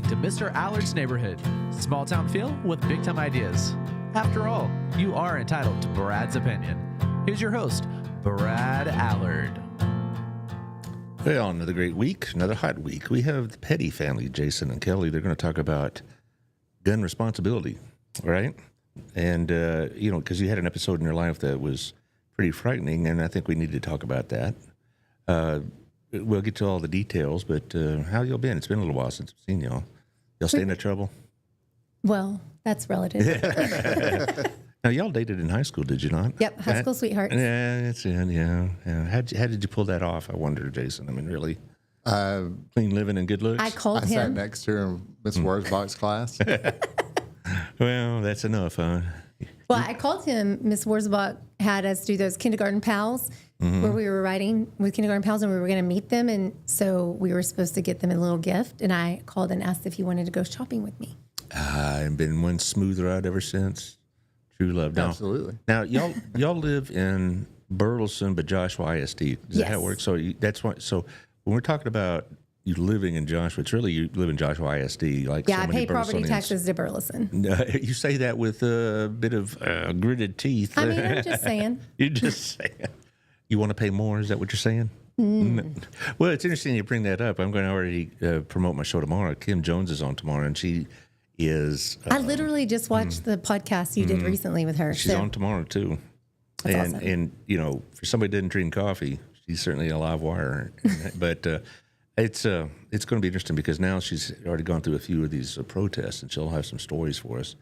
To Mr. Allard's Neighborhood. Small town feel with big time ideas. After all, you are entitled to Brad's opinion. Here's your host, Brad Allard. Well, another great week, another hot week. We have the Petty family, Jason and Keli. They're going to talk about gun responsibility, right? And, because you had an episode in your life that was pretty frightening, and I think we need to talk about that. We'll get to all the details, but how y'all been? It's been a little while since I've seen y'all. Y'all staying in trouble? Well, that's relative. Now, y'all dated in high school, did you not? Yep, high school sweethearts. Yeah, that's it, yeah. How did you pull that off, I wonder, Jason? I mean, really? Clean living and good looks? I called I sat him. next to her in Miss Wurzbach's class. Well, that's enough, huh? Well, I called him. Miss Wurzbach had us do those kindergarten pals where we were riding with kindergarten pals and we were going to meet them. And so we were supposed to get them a little gift. And I called and asked if he wanted to go shopping with me. And been one smooth ride ever since. True love. Now, Absolutely. Now, y'all live in Burleson, but Joshua ISD. Is that how it works? So that's why. So when we're talking about you living in Joshua, it's really you live in Joshua ISD. Like Yeah, so I many pay property Burlesonians. taxes to Burleson. You say that with a bit of gritted teeth. I mean, I'm just saying. You're just saying. You want to pay more? Is that what you're saying? No. Well, it's interesting you bring that up. I'm going to already promote my show tomorrow. Kim Jones is on tomorrow, and she is. I literally just watched the podcast you did recently with her. She's on tomorrow too. That's awesome. And for somebody that didn't drink coffee, she's certainly a live wire. But it's going to be interesting because now she's already gone through a few of these protests, and she'll have some stories for us.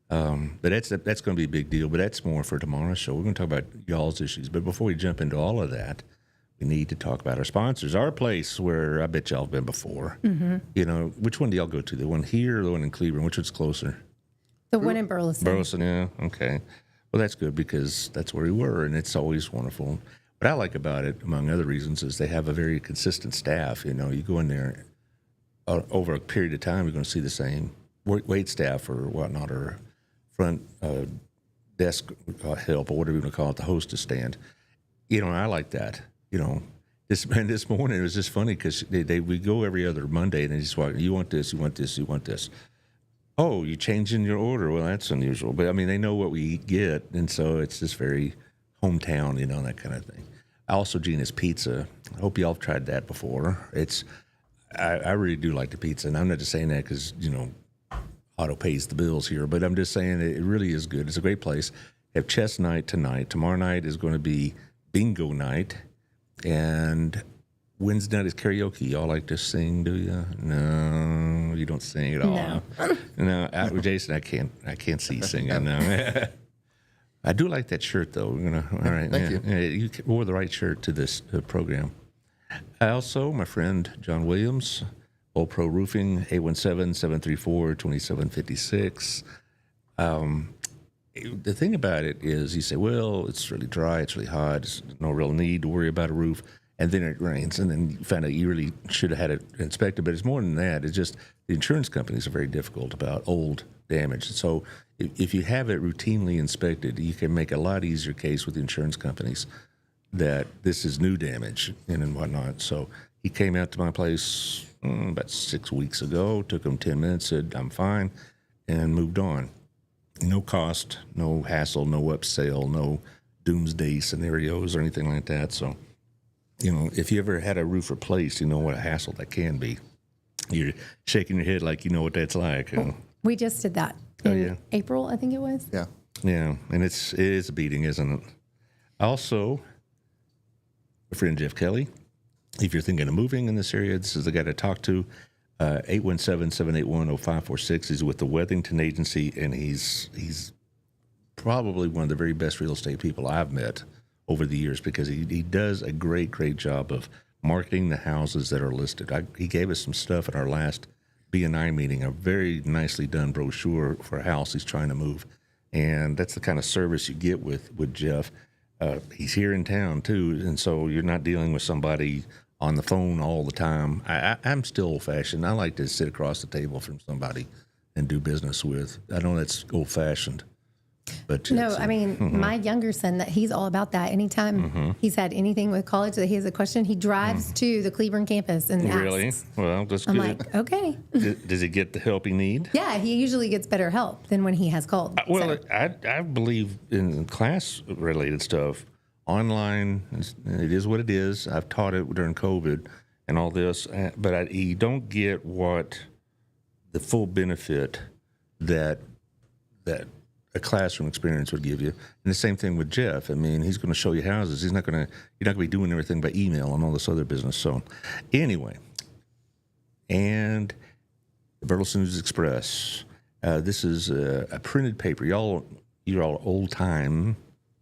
But that's going to be a big deal. But that's more for tomorrow's show. We're going to talk about y'all's issues. But before we jump into all of that, we need to talk about our sponsors. Our place where I bet y'all have been before. Mm-hmm. Which one do y'all go to? The one here or the one in Cleveland? Which one's closer? The one in Burleson. Burleson, yeah. Okay. Well, that's good because that's where we were, and it's always wonderful. What I like about it, among other reasons, is they have a very consistent staff. You go in there over a period of time, you're going to see the same wait staff or whatnot, or front desk help or whatever you want to call it, the hostess stand. I like that. This morning it was just funny because we go every other Monday and they just walk, you want this, you want this, you want this. Oh, you're changing your order. Well, that's unusual. But, I mean, they know what we get, and so it's just very hometown, that kind of thing. Also, Gina's Pizza. I hope y'all have tried that before. I really do like the pizza, and I'm not just saying that because, Otto pays the bills here, but I'm just saying it really is good. It's a great place. They have chess night tonight. Tomorrow night is going to be bingo night, and Wednesday night is karaoke. Y'all like to sing, do you? No, you don't sing at all. No, Jason, I can't see you singing. No. I do like that shirt, though. All right, Thank you. Yeah, you wore the right shirt to this program. Also, my friend John Williams, All Pro Roofing, 817-734-2756. The thing about it is, you say, well, it's really dry, it's really hot, there's no real need to worry about a roof, and then it rains, and then you find out you really should have had it inspected. But it's more than that. It's just the insurance companies are very difficult about old damage. So if you have it routinely inspected, you can make a lot easier case with the insurance companies that this is new damage and whatnot. So he came out to my place about 6 weeks ago, took him 10 minutes, said, I'm fine, and moved on. No cost, no hassle, no upsell, no doomsday scenarios or anything like that. So, if you ever had a roof replaced, you know what a hassle that can be. You're shaking your head like you know what that's like. We just did that in April, I think it was. Yeah. Yeah, and it is a beating, isn't it? Also, my friend Jeff Keli, if you're thinking of moving in this area, this is the guy to talk to. 817-781-0546. He's with the Wethington Agency, and he's probably one of the very best real estate people I've met over the years because he does a great job of marketing the houses that are listed. He gave us some stuff at our last BNI meeting, a very nicely done brochure for a house he's trying to move, and that's the kind of service you get with Jeff. He's here in town, too, and so you're not dealing with somebody on the phone all the time. I'm still old-fashioned. I like to sit across the table from somebody and do business with. I know that's old-fashioned. But No, it's, I mean, my younger son, that he's all about that. Anytime he's had anything with college that he has a question, he drives to the Cleburne campus and really? asks. Well, that's I'm good. like, okay. Does he get the help he need? Yeah, he usually gets better help than when he has called. Well, So, I believe in class-related stuff. Online, it is what it is. I've taught it during COVID and all this, but you don't get the full benefit that a classroom experience would give you. And the same thing with Jeff. I mean, he's going to show you houses. You're not going to be doing everything by email and all this other business. So, anyway, and the Burleson News Express. This is a printed paper. You're all old time.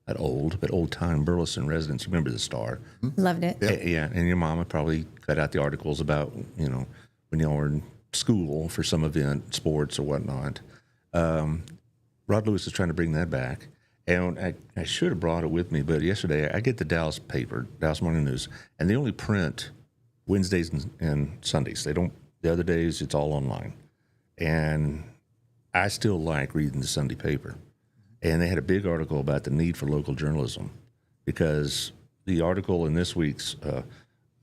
Not old, but old time Burleson residents. Remember the Star? loved it. Yeah, and your mama probably cut out the articles about, when y'all were in school for some event, sports or whatnot. Rod Lewis is trying to bring that back. And I should have brought it with me, but yesterday I get the Dallas paper, Dallas Morning News, and they only print Wednesdays and Sundays. They don't, the other days it's all online. And I still like reading the Sunday paper. And they had a big article about the need for local journalism, because the article in this week's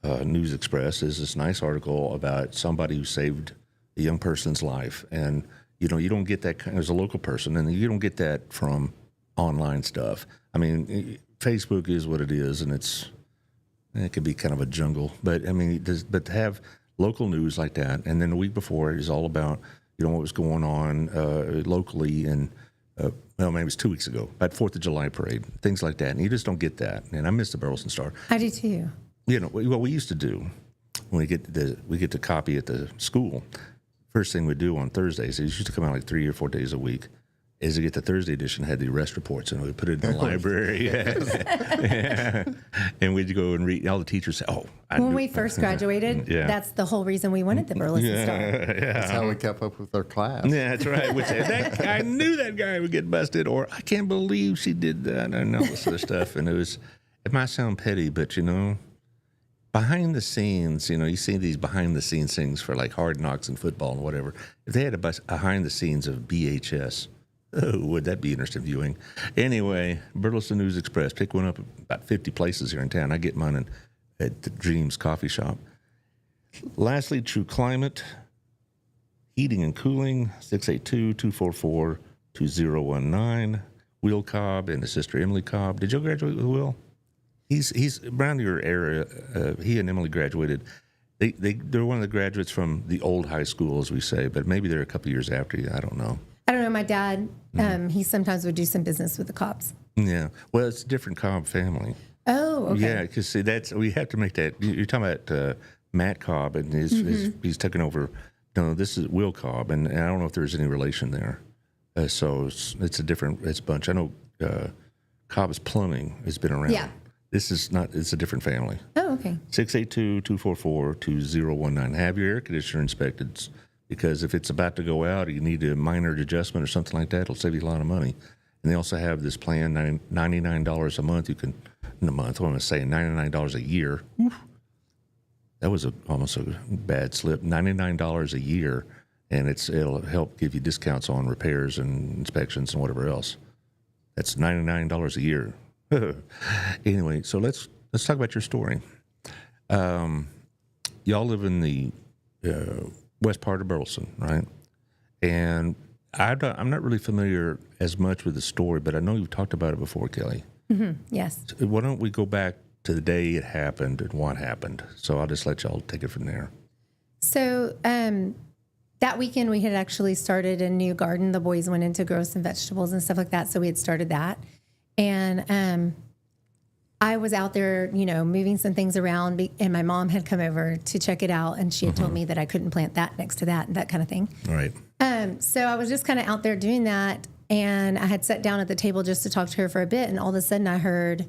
News Express is this nice article about somebody who saved a young person's life. And, you don't get that as a local person, and you don't get that from online stuff. I mean, Facebook is what it is, and it can be kind of a jungle. But, I mean, but to have local news like that, and then the week before it is all about, what was going on locally and well, maybe it was 2 weeks ago, about 4th of July parade, things like that. And you just don't get that. And I miss the Burleson Star. I do too. What we used to do when we get the copy at the school, first thing we do on Thursdays, it used to come out like 3 or 4 days a week, is to get the Thursday edition, had the arrest reports, and we put it in the library. Yeah. And we'd go and read. All the teachers say, When we first graduated, that's the whole reason we wanted the Burleson Star. That's how we kept up with our class. Yeah, that's right. Which, I knew that guy would get busted, or I can't believe she did that, and all this other stuff. And it might sound petty, but behind the scenes, you see these behind the scenes things for like Hard Knocks and football and whatever. If they had a behind the scenes of BHS, would that be interesting viewing? Anyway, Burleson News Express, pick one up about 50 places here in town. I get mine at the Dreams Coffee Shop. Lastly, True Climate, Heating and Cooling, 682-244-2019. Will Cobb and his sister Emily Cobb. Did you graduate with Will? He's around your area. He and Emily graduated. They're one of the graduates from the old high school, as we say, but maybe they're a couple years after you. I don't know. I don't know. My dad, he sometimes would do some business with the Cobbs. Yeah. Well, it's a different Cobb family. Oh, okay. Yeah, because see, we have to make that. You're talking about Matt Cobb, and he's taken over. No, this is Will Cobb, and I don't know if there's any relation there. So it's a bunch. I know Cobb's Plumbing has been around. Yeah. This is not. It's a different family. Oh, okay. 682-244-2019. Have your air conditioner inspected, because if it's about to go out, or you need a minor adjustment or something like that, it'll save you a lot of money. And they also have this plan, $99 a month. You can, in a month, what am I saying, $99 a year. Oof. That was almost a bad slip. $99 a year, and it'll help give you discounts on repairs and inspections and whatever else. That's $99 a year. Anyway, so let's talk about your story. Y'all live in the west part of Burleson, right? And I'm not really familiar as much with the story, but I know you've talked about it before, Keli. Mm-hmm. Yes. So why don't we go back to the day it happened and what happened? So I'll just let y'all take it from there. So that weekend we had actually started a new garden. The boys went in to grow some vegetables and stuff like that. So we had started that. And I was out there, moving some things around, and my mom had come over to check it out, and she had told me that I couldn't plant that next to that and that kind of thing. All right. So I was just kind of out there doing that, and I had sat down at the table just to talk to her for a bit, and all of a sudden I heard,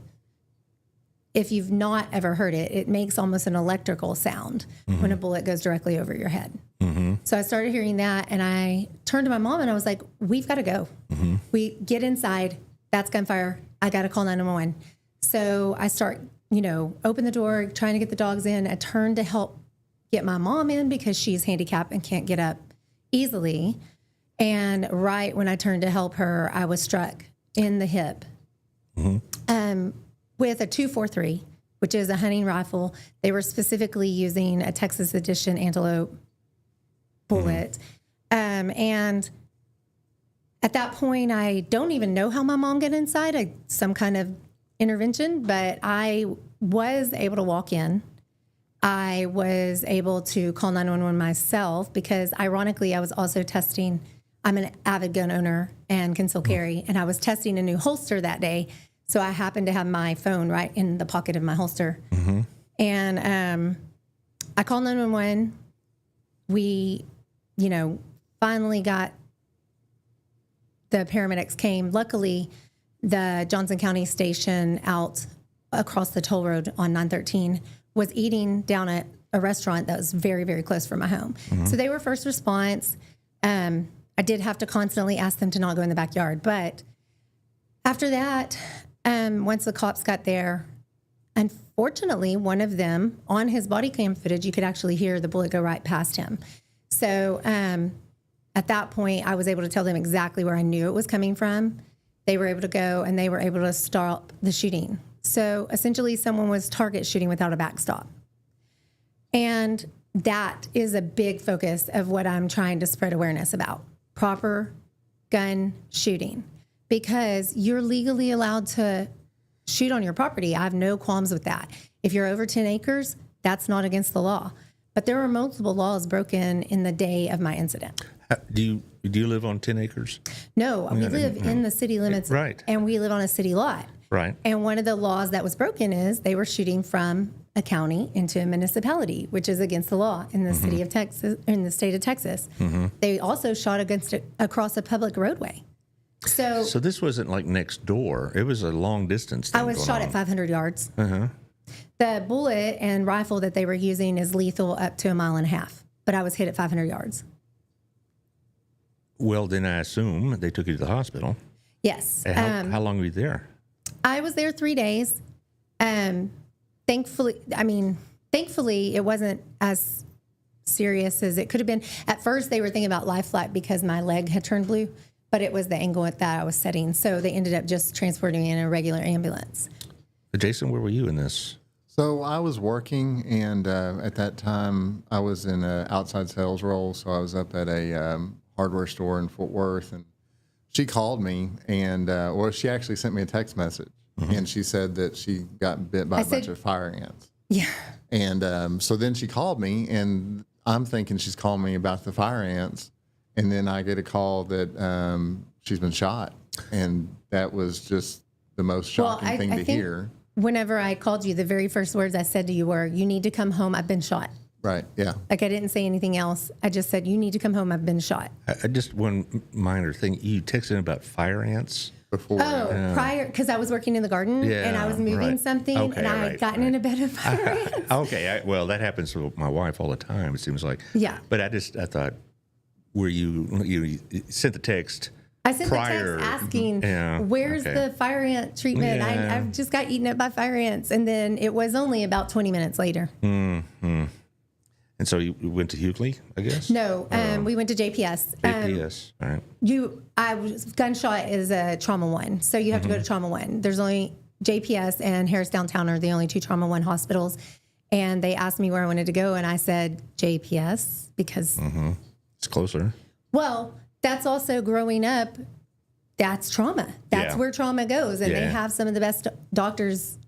if you've not ever heard it, it makes almost an electrical sound when a bullet goes directly over your head. Mm-hmm. So I started hearing that, and I turned to my mom, and I was like, we've got to go. Mm-hmm. We get inside. That's gunfire. I got to call 911. So I start, open the door, trying to get the dogs in. I turn to help get my mom in because she's handicapped and can't get up easily. And right when I turned to help her, I was struck in the hip with a 243, which is a hunting rifle. They were specifically using a Texas Edition antelope bullet. And at that point, I don't even know how my mom got inside, some kind of intervention, but I was able to walk in. I was able to call 911 myself because, ironically, I was also testing. I'm an avid gun owner and can still carry, and I was testing a new holster that day. So I happened to have my phone right in the pocket of my holster. And I called 911. We, finally got the paramedics came. Luckily, the Johnson County station out across the toll road on 913 was eating down at a restaurant that was very, very close from my home. So they were first response. I did have to constantly ask them to not go in the backyard. But after that, once the cops got there, unfortunately, one of them, on his body cam footage, you could actually hear the bullet go right past him. So at that point, I was able to tell them exactly where I knew it was coming from. They were able to go and they were able to stop the shooting. So essentially, someone was target shooting without a backstop. And that is a big focus of what I'm trying to spread awareness about. Proper gun shooting. Because you're legally allowed to shoot on your property. I have no qualms with that. If you're over 10 acres, that's not against the law. But there were multiple laws broken in the day of my incident. Do you live on 10 acres? No, we live in the city limits. Right. And we live on a city lot. Right. And one of the laws that was broken is they were shooting from a county into a municipality, which is against the law in the city of Texas, in the state of Texas. They also shot across a public roadway. So this wasn't like next door. It was a long distance thing I was going shot on. at 500 yards. The bullet and rifle that they were using is lethal up to 1.5 miles, but I was hit at 500 yards. Well, then I assume they took you to the hospital. Yes. And how long were you there? I was there 3 days. Thankfully, it wasn't as serious as it could have been. At first, they were thinking about life flight because my leg had turned blue, but it was the angle at that I was setting. So they ended up just transporting me in a regular ambulance. Jason, where were you in this? So I was working, and at that time, I was in an outside sales role. So I was up at a hardware store in Fort Worth, and she called me, and she actually sent me a text message, and she said that she got bit by a bunch of fire ants. Yeah. And so then she called me, and I'm thinking she's calling me about the fire ants, and then I get a call that she's been shot, and that was just the most shocking thing to hear. Whenever I called you, the very first words I said to you were, "You need to come home. I've been shot." Right. Yeah. Like, I didn't say anything else. I just said, "You need to come home. I've been shot." I just one minor thing. You texted about fire ants before. Prior, because I was working in the garden and I was moving something, and I had gotten in a bed of fire ants. Okay. Well, that happens to my wife all the time. It seems like. Yeah. But I thought, were you sent the text? I sent the text asking, where's the fire ant treatment? Yeah. I've just got eaten up by fire ants. And then it was only about 20 minutes later. And so you went to Hughley, I guess? No, we went to JPS. JPS, all right. Gunshot is a trauma 1. So you have to go to trauma 1. There's only JPS and Harris Downtown are the only 2 trauma 1 hospitals. And they asked me where I wanted to go. And I said JPS because. It's closer. Well, that's also growing up. That's trauma. That's where trauma goes. And they have some of the best doctors,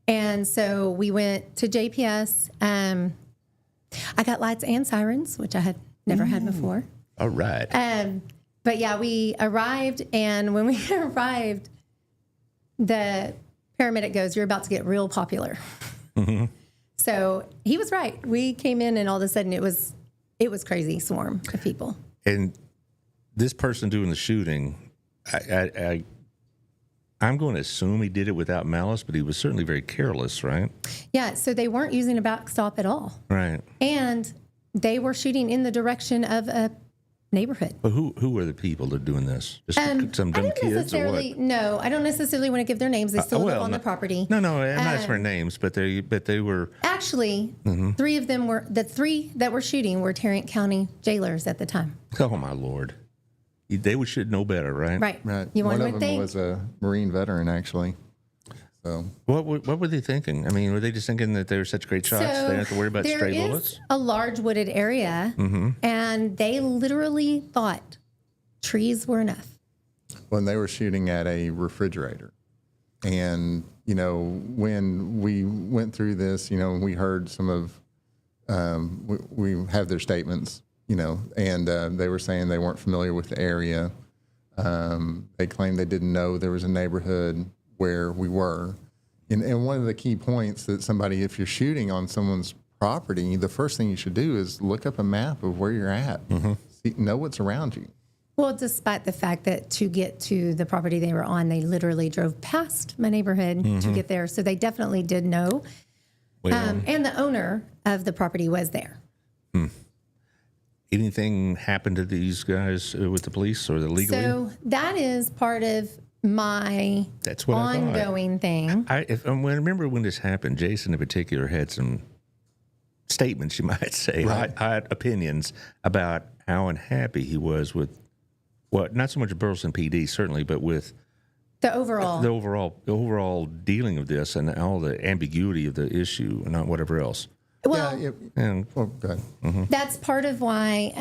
And so we went to JPS. I got lights and sirens, which I had never had before. All right. But yeah, we arrived. And when we arrived, the paramedic goes, "You're about to get real popular." So he was right. We came in and all of a sudden it was crazy swarm of people. And this person doing the shooting, I'm going to assume he did it without malice, but he was certainly very careless, right? Yeah, so they weren't using a backstop at all. Right. And they were shooting in the direction of a neighborhood. But who were the people that are doing this? Just some dumb kids or what? No, I don't necessarily want to give their names. They still live on the property. No, I'm not asking for names, but they were. Actually, 3 of them the 3 that were shooting were Tarrant County jailers at the time. Oh, my Lord. they should know better, right? Right. Right. You One want of to them think? was a Marine veteran, actually. So What were they thinking? I mean, were they just thinking that they were such great shots? They didn't have to worry about stray bullets? There is a large wooded area, and they literally thought trees were enough. when they were shooting at a refrigerator, and when we went through this, we heard some of we have their statements, and they were saying they weren't familiar with the area. They claimed they didn't know there was a neighborhood where we were. And one of the key points that if you're shooting on someone's property, the first thing you should do is look up a map of where you're at. Know what's around you. Well, despite the fact that to get to the property they were on, they literally drove past my neighborhood to get there. So they definitely did know. Well, And the owner of the property was there. anything happened to these guys with the police or the legally? So that is part of my That's what I thought. ongoing thing. I remember when this happened, Jason in particular had some statements, you might say, hot opinions about how unhappy he was with not so much Burleson PD, certainly, but with The overall. the overall dealing of this and all the ambiguity of the issue and not whatever else. Well, Well, go ahead. that's part of why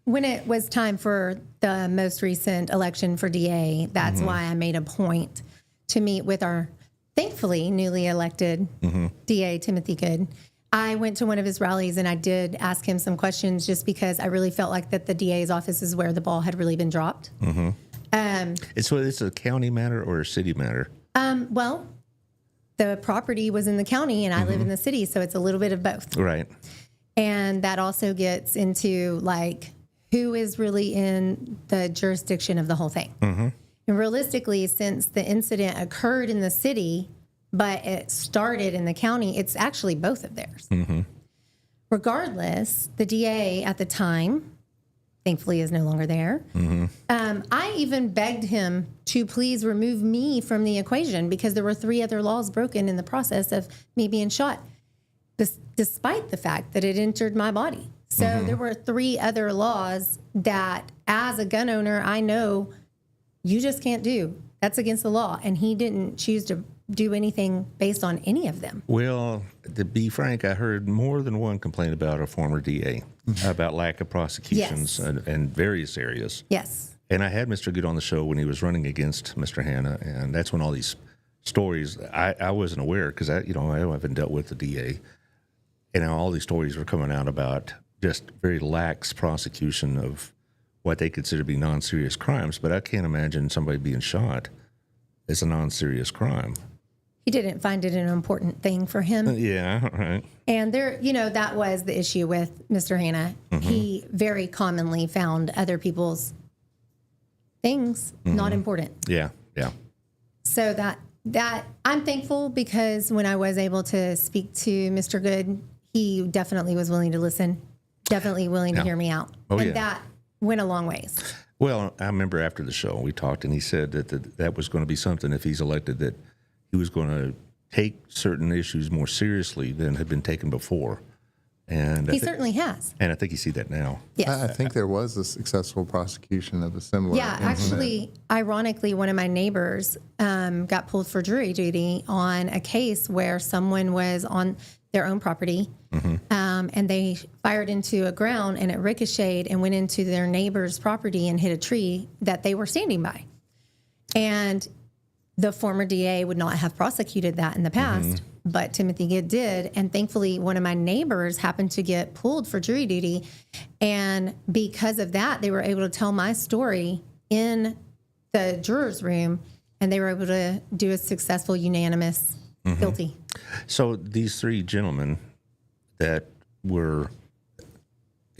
when it was time for the most recent election for DA, that's why I made a point to meet with our thankfully newly elected DA, Timothy Good. I went to one of his rallies and I did ask him some questions just because I really felt like that the DA's office is where the ball had really been dropped. It's a county matter or a city matter? Well, the property was in the county and I live in the city, so it's a little bit of both. Right. And that also gets into like who is really in the jurisdiction of the whole thing. And realistically, since the incident occurred in the city, but it started in the county, it's actually both of theirs. Regardless, the DA at the time, thankfully, is no longer there. I even begged him to please remove me from the equation because there were 3 other laws broken in the process of me being shot, despite the fact that it entered my body. So there were 3 other laws that, as a gun owner, I know you just can't do. That's against the law. And he didn't choose to do anything based on any of them. Well, to be frank, I heard more than one complaint about a former DA about lack of prosecutions in various areas. Yes. And I had Mr. Good on the show when he was running against Mr. Hanna, and that's when all these stories I wasn't aware because I haven't dealt with the DA, and all these stories were coming out about just very lax prosecution of what they consider to be non-serious crimes. But I can't imagine somebody being shot as a non-serious crime. He didn't find it an important thing for him. Yeah, right. And that was the issue with Mr. Hanna. He very commonly found other people's things not important. Yeah, yeah. So that I'm thankful because when I was able to speak to Mr. Good, he definitely was willing to listen, definitely willing to hear me out. And that went a long ways. Well, I remember after the show we talked, and he said that that was going to be something if he's elected, that he was going to take certain issues more seriously than had been taken before. And He certainly has. And I think you see that now. Yes. I think there was a successful prosecution of a similar Yeah, incident. actually, ironically, one of my neighbors got pulled for jury duty on a case where someone was on their own property and they fired into a ground and it ricocheted and went into their neighbor's property and hit a tree that they were standing by. And the former DA would not have prosecuted that in the past, but Timothy Good did. And thankfully, one of my neighbors happened to get pulled for jury duty. And because of that, they were able to tell my story in the juror's room, and they were able to do a successful, unanimous guilty. So these 3 gentlemen that were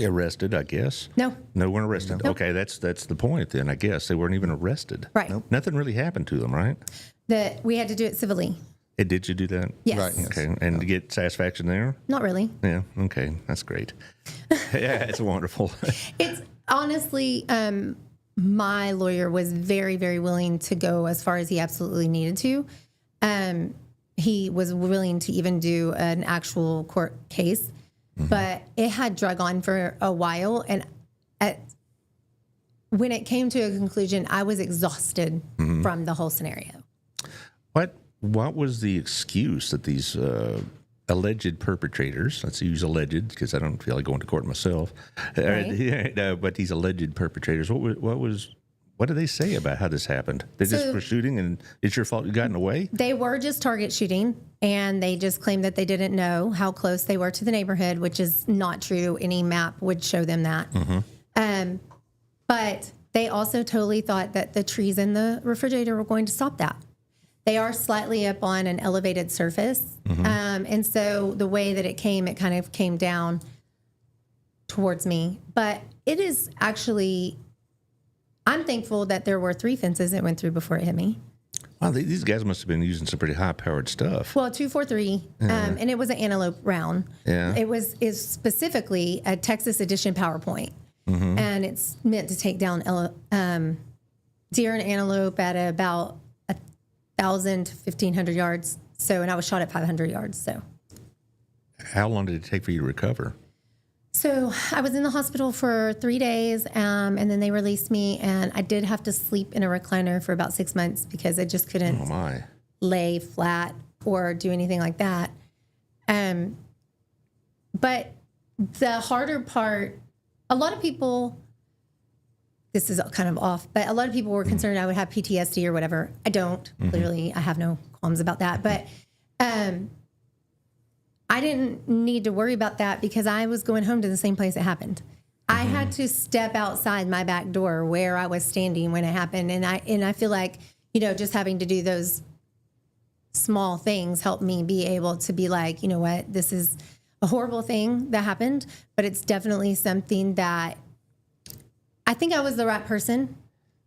arrested, I guess. No. No, weren't arrested. Nope. Okay, that's the point then, I guess. They weren't even arrested. Right. Nope. Nothing really happened to them, right? That we had to do it civilly. Did you do that? Yes. Right, yes. Okay, and to get satisfaction there? Not really. Yeah, okay, that's great. Yeah, it's wonderful. It's honestly, my lawyer was very, very willing to go as far as he absolutely needed to. He was willing to even do an actual court case, but it had drug on for a while. And when it came to a conclusion, I was exhausted from the whole scenario. What was the excuse that these alleged perpetrators, let's use alleged because I don't feel like going to court myself, Right. but these alleged perpetrators, what did they say about how this happened? They just were shooting and it's your fault you got in the way? They were just target shooting, and they just claimed that they didn't know how close they were to the neighborhood, which is not true. Any map would show them that. But they also totally thought that the trees in the refrigerator were going to stop that. They are slightly up on an elevated surface. And so the way that it kind of came down towards me. But it is actually, I'm thankful that there were 3 fences that went through before it hit me. Wow, these guys must have been using some pretty high-powered stuff. Well, 243, and it was an antelope round. Yeah. Is specifically a Texas edition PowerPoint, and it's meant to take down deer and antelope at about 1,000 to 1,500 yards. So, and I was shot at 500 yards. So, How long did it take for you to recover? So I was in the hospital for 3 days, and then they released me, and I did have to sleep in a recliner for about 6 months because I just couldn't Oh my! lay flat or do anything like that. But the harder part, a lot of people, this is kind of off, but a lot of people were concerned I would have PTSD or whatever. I don't. Clearly, I have no qualms about that. But I didn't need to worry about that because I was going home to the same place it happened. I had to step outside my back door where I was standing when it happened. And I feel like, just having to do those small things helped me be able to be like, you know what, this is a horrible thing that happened, but it's definitely something that I think I was the right person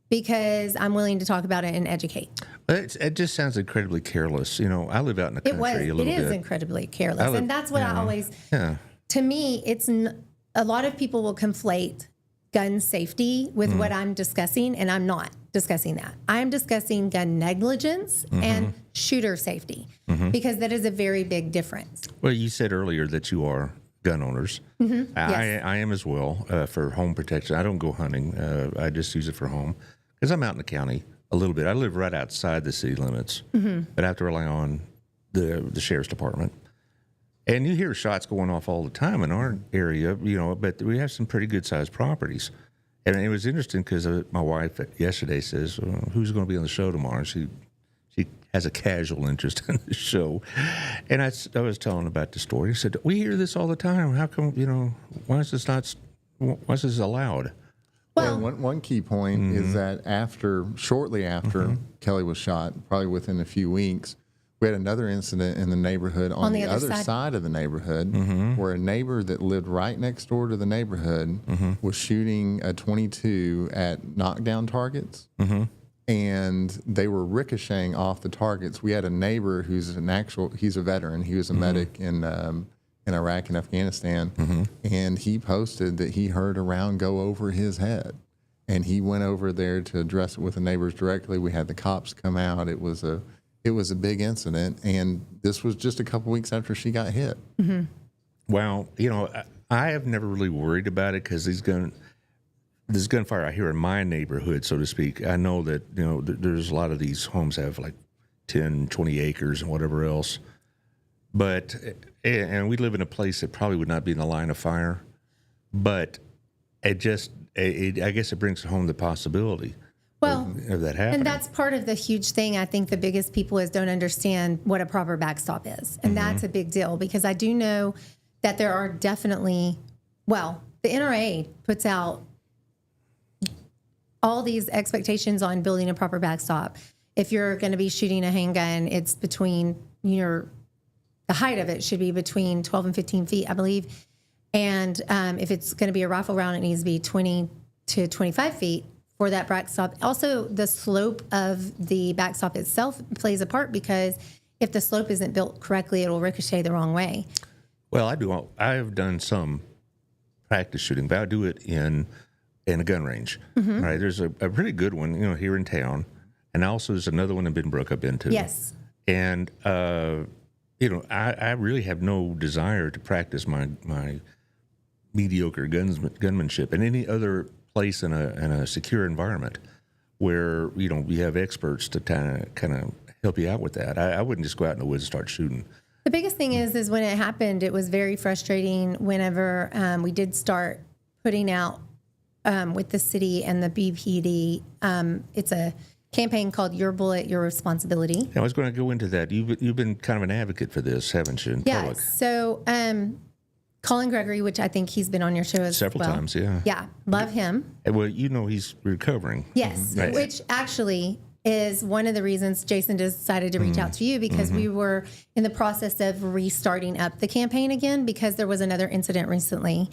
because I'm willing to talk about it and educate. It just sounds incredibly careless. I live out in the country a little bit. It is incredibly careless. And that's what I always, to me, a lot of people will conflate gun safety with what I'm discussing, and I'm not discussing that. I'm discussing gun negligence and shooter safety because that is a very big difference. Well, you said earlier that you are gun owners. Yes. I am as well for home protection. I don't go hunting. I just use it for home because I'm out in the county a little bit. I live right outside the city limits, but I have to rely on the sheriff's department. And you hear shots going off all the time in our area, but we have some pretty good-sized properties. And it was interesting because my wife yesterday says, who's going to be on the show tomorrow? She has a casual interest in the show. And I was telling her about the story. I said, we hear this all the time. How come, why is this allowed? Well, one key point is that shortly after Keli was shot, probably within a few weeks, we had another incident in the neighborhood on the other side of the neighborhood where a neighbor that lived right next door to the neighborhood was shooting a .22 at knockdown targets. And they were ricocheting off the targets. We had a neighbor who's he's a veteran. He was a medic in Iraq and Afghanistan. And he posted that he heard a round go over his head. And he went over there to address it with the neighbors directly. We had the cops come out. It was a big incident, and this was just a couple weeks after she got hit. Well, I have never really worried about it because this gunfire out here in my neighborhood, so to speak, I know that, there's a lot of these homes have like 10, 20 acres and whatever else. But, and we live in a place that probably would not be in the line of fire, but I guess it brings home the possibility. Well, of that happening. and that's part of the huge thing. I think the biggest people don't understand what a proper backstop is. And that's a big deal because I do know that there are definitely, the NRA puts out all these expectations on building a proper backstop. If you're going to be shooting a handgun, it's between the height of it should be between 12 and 15 feet, I believe. And if it's going to be a rifle round, it needs to be 20 to 25 feet. For that backstop. Also, the slope of the backstop itself plays a part because if the slope isn't built correctly, it'll ricochet the wrong way. Well, I have done some practice shooting, but I do it in a gun range. Right? There's a pretty good one, here in town, and also there's another one in Benbrook I've been to. Yes. And I really have no desire to practice my mediocre gunmanship in any other place in a secure environment where, you know, you have experts to kind of help you out with that. I wouldn't just go out in the woods and start shooting. The biggest thing is when it happened, it was very frustrating whenever we did start putting out with the city and the BPD. It's a campaign called Your Bullet, Your Responsibility. I was going to go into that. You've been kind of an advocate for this, haven't you, in public? So Colin Gregory, which I think he's been on your show as Several well. times, yeah. Yeah, love him. Well, you know he's recovering. Yes, Right. which actually is one of the reasons Jason decided to reach out to you, because we were in the process of restarting up the campaign again, because there was another incident recently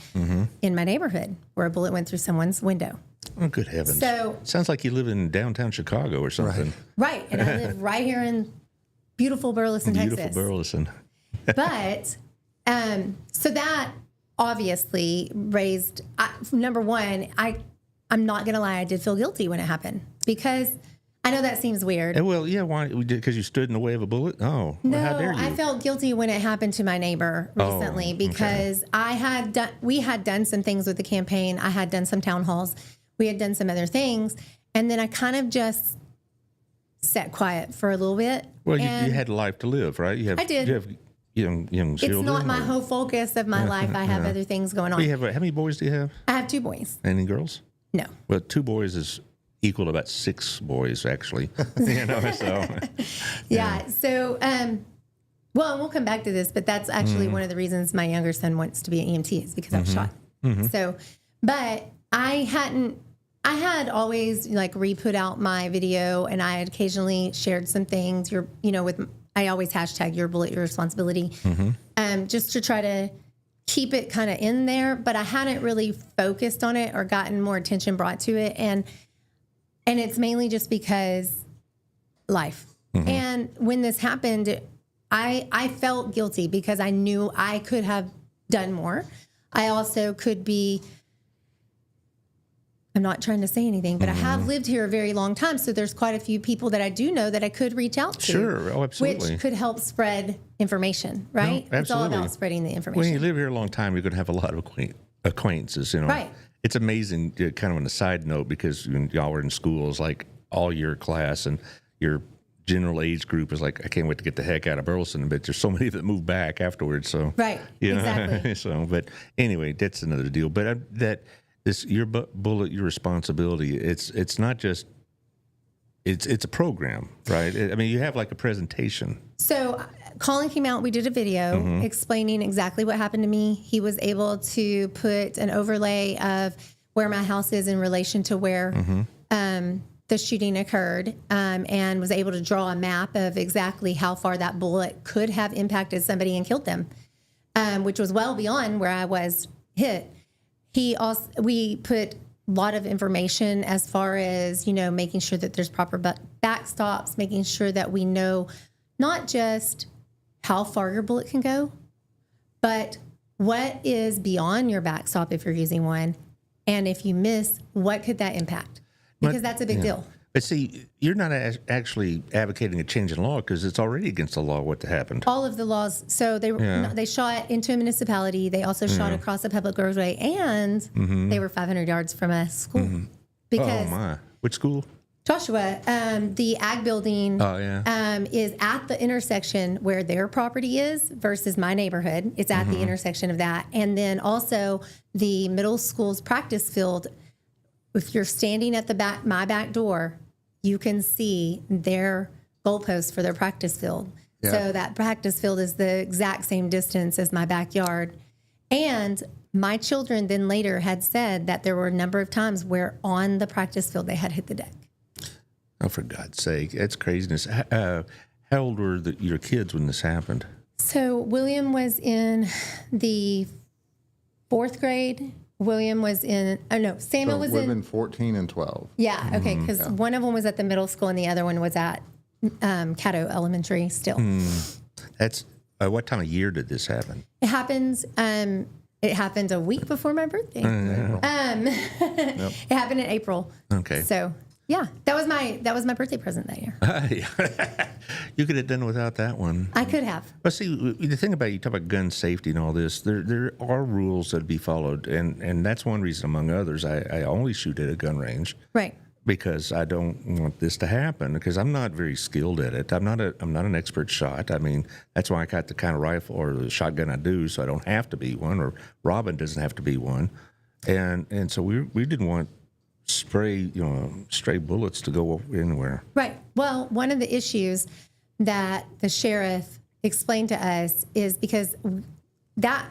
in my neighborhood where a bullet went through someone's window. Oh, good heavens. So- Sounds like you live in downtown Chicago or something. Right, and I live right here in beautiful Burleson, Beautiful Texas. Burleson. But so that obviously raised number one. I'm not gonna lie, I did feel guilty when it happened, because I know that seems weird. Well, yeah, why? Because you stood in the way of a bullet? Oh, No, well, how dare you? I felt guilty when it happened to my neighbor recently, because we had done some things with the campaign. I had done some town halls. We had done some other things, and then I kind of just sat quiet for a little bit. Well, you And had a life to live, right? I did. You have young children. it's not my or- whole focus of my life. I have other things going on. You have, how many boys do you have? I have 2 boys. Any girls? No. Well, 2 boys is equal to about 6 boys, actually. You know, so Yeah. So, well, and we'll come back to this, but that's actually one of the reasons my younger son wants to be an EMT, is because I was shot. So, but I had always like re-put out my video, and I had occasionally shared some things. I always hashtag Your Bullet, Your Responsibility, just to try to keep it kind of in there. But I hadn't really focused on it or gotten more attention brought to it, and it's mainly just because life. And when this happened, I felt guilty because I knew I could have done more. I also could be, I'm not trying to say anything, but I have lived here a very long time. So there's quite a few people that I do know that I could reach out to. Sure. Oh, absolutely. Which could help spread information, right? No, It's all absolutely. about spreading the when information. you live here a long time, you're going to have a lot of acquaintances, you know. Right. It's amazing, kind of on a side note, because y'all were in schools like all your class, and your general age group is like, I can't wait to get the heck out of Burleson, but there's so many that move back afterwards. So Right, you know, exactly. So, but anyway, that's another deal. But your bullet, your responsibility. It's not just. It's a program, right? I mean, you have like a presentation. So Colin came out, we did a video explaining exactly what happened to me. He was able to put an overlay of where my house is in relation to where the shooting occurred, and was able to draw a map of exactly how far that bullet could have impacted somebody and killed them, which was well beyond where I was hit. We put a lot of information as far as, making sure that there's proper backstops, making sure that we know not just how far your bullet can go, but what is beyond your backstop if you're using one. And if you miss, what could that impact? Because that's a big deal. But see, you're not actually advocating a change in law, because it's already against the law what happened. All of the laws. So they shot into a municipality. They also shot across a public roadway, and they were 500 yards from a school. Because Oh my! Which school? Joshua, the ag building Oh yeah. is at the intersection where their property is versus my neighborhood. It's at the intersection of that. And then also the middle school's practice field. If you're standing at my back door, you can see their goalposts for their practice field. Yeah. So that practice field is the exact same distance as my backyard. And my children then later had said that there were a number of times where on the practice field they had hit the deck. Oh, for God's sake, that's craziness. How old were your kids when this happened? So William was in the 4th grade. William was in, Samuel was would have in, been 14 and 12. yeah, okay, because one of them was at the middle school and the other one was at Caddo Elementary still. That's what time of year did this happen? It happened a week before my birthday. It happened in April. Okay. So Yeah, that was my birthday present that year. You could have done without that one. I could have. But see, the thing about you talk about gun safety and all this, there are rules that be followed, and that's one reason, among others, I only shoot at a gun range. Right. Because I don't want this to happen. Because I'm not very skilled at it. I'm not an expert shot. I mean, that's why I got the kind of rifle or the shotgun I do, so I don't have to be one, or Robin doesn't have to be one, and so we didn't want stray bullets to go anywhere. Right. Well, one of the issues that the sheriff explained to us is because that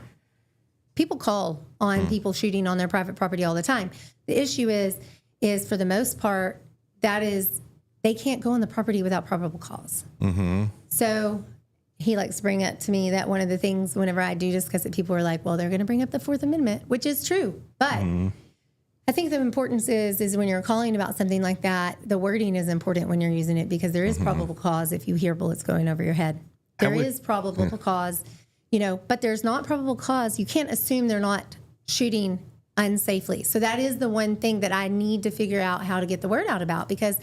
people call on people shooting on their private property all the time. The issue is for the most part, they can't go on the property without probable cause. Mm-hmm. So he likes to bring up to me that one of the things whenever I do discuss it, people are like, well, they're going to bring up the Fourth Amendment, which is true. But I think the importance is when you're calling about something like that, the wording is important when you're using it because there is probable cause if you hear bullets going over your head. There is probable cause, but there's not probable cause. You can't assume they're not shooting unsafely. So that is the one thing that I need to figure out how to get the word out about, because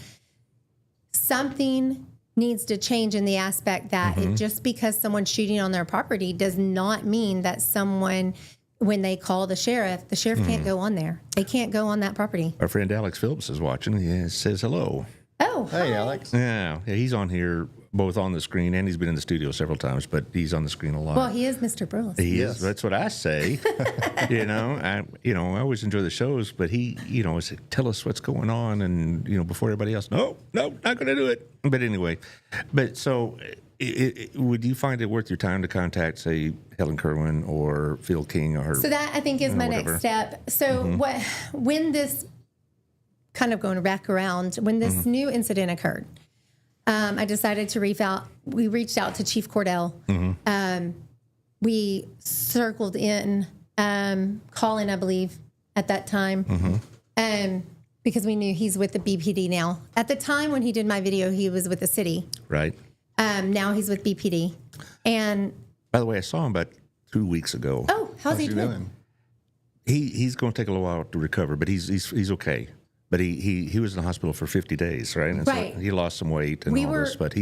something needs to change in the aspect that just because someone's shooting on their property does not mean that someone, when they call the sheriff can't go on there. They can't go on that property. Our friend Alex Phillips is watching. He says hello. Oh, Hey, hi. Alex. Yeah, he's on here both on the screen and he's been in the studio several times, but he's on the screen a lot. Well, he is Mr. Burles. He Yes. is. That's what I say. I always enjoy the shows, but he, is like, tell us what's going on, and before everybody else. No, not going to do it. But anyway, so would you find it worth your time to contact, say, Helen Kerwin or Phil King or? So that I think is my whatever. next step. So when this kind of going back around, when this new incident occurred, I decided to reach out. We reached out to Chief Cordell. We circled in Colin, I believe, at that time, because we knew he's with the BPD now. At the time when he did my video, he was with the city. Right. Now he's with BPD. And By the way, I saw him about 2 weeks ago. oh, how's he doing? He's going to take a little while to recover, but he's okay. But he was in the hospital for 50 days, right? And Right. So he lost some weight and all this. But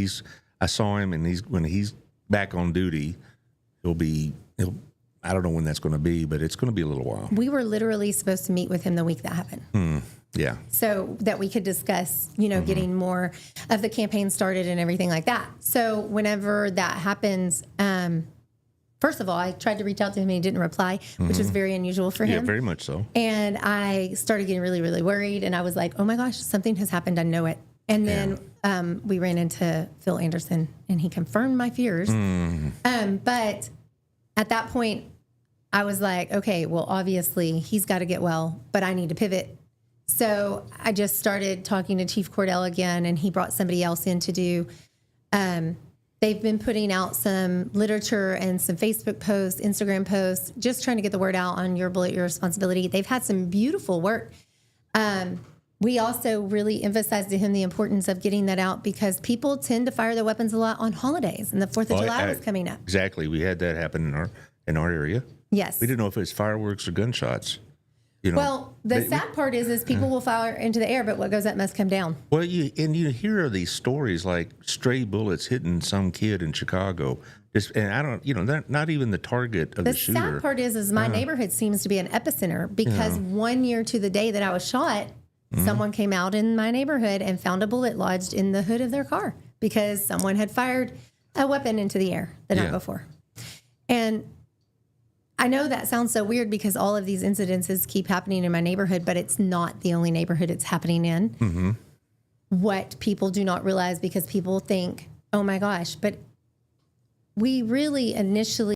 I saw him, and when he's back on duty, he'll I don't know when that's going to be, but it's going to be a little while. We were literally supposed to meet with him the week that happened. Yeah. So that we could discuss, getting more of the campaign started and everything like that. So whenever that happens, first of all, I tried to reach out to him and he didn't reply, which was very unusual for him. Yeah, very much so. And I started getting really, really worried. And I was like, oh my gosh, something has happened. I know it. And then we ran into Phil Anderson and he confirmed my fears. But at that point, I was like, okay, well, obviously he's got to get well, but I need to pivot. So I just started talking to Chief Cordell again, and he brought somebody else in to do. They've been putting out some literature and some Facebook posts, Instagram posts, just trying to get the word out on Your Bullet, Your Responsibility. They've had some beautiful work. We also really emphasized to him the importance of getting that out because people tend to fire their weapons a lot on holidays, and the 4th of July was coming up. Exactly. We had that happen in our area. Yes. We didn't know if it was fireworks or gunshots. Well, the sad part is people will fire into the air, but what goes up must come down. Well, you hear of these stories like stray bullets hitting some kid in Chicago. And I don't, they're not even the target of the shooter. The sad part is my neighborhood seems to be an epicenter because 1 year to the day that I was shot, someone came out in my neighborhood and found a bullet lodged in the hood of their car because someone had fired a weapon into the air the night before. And I know that sounds so weird because all of these incidences keep happening in my neighborhood, but it's not the only neighborhood it's happening in. What people do not realize because people think, oh my gosh, but we really initially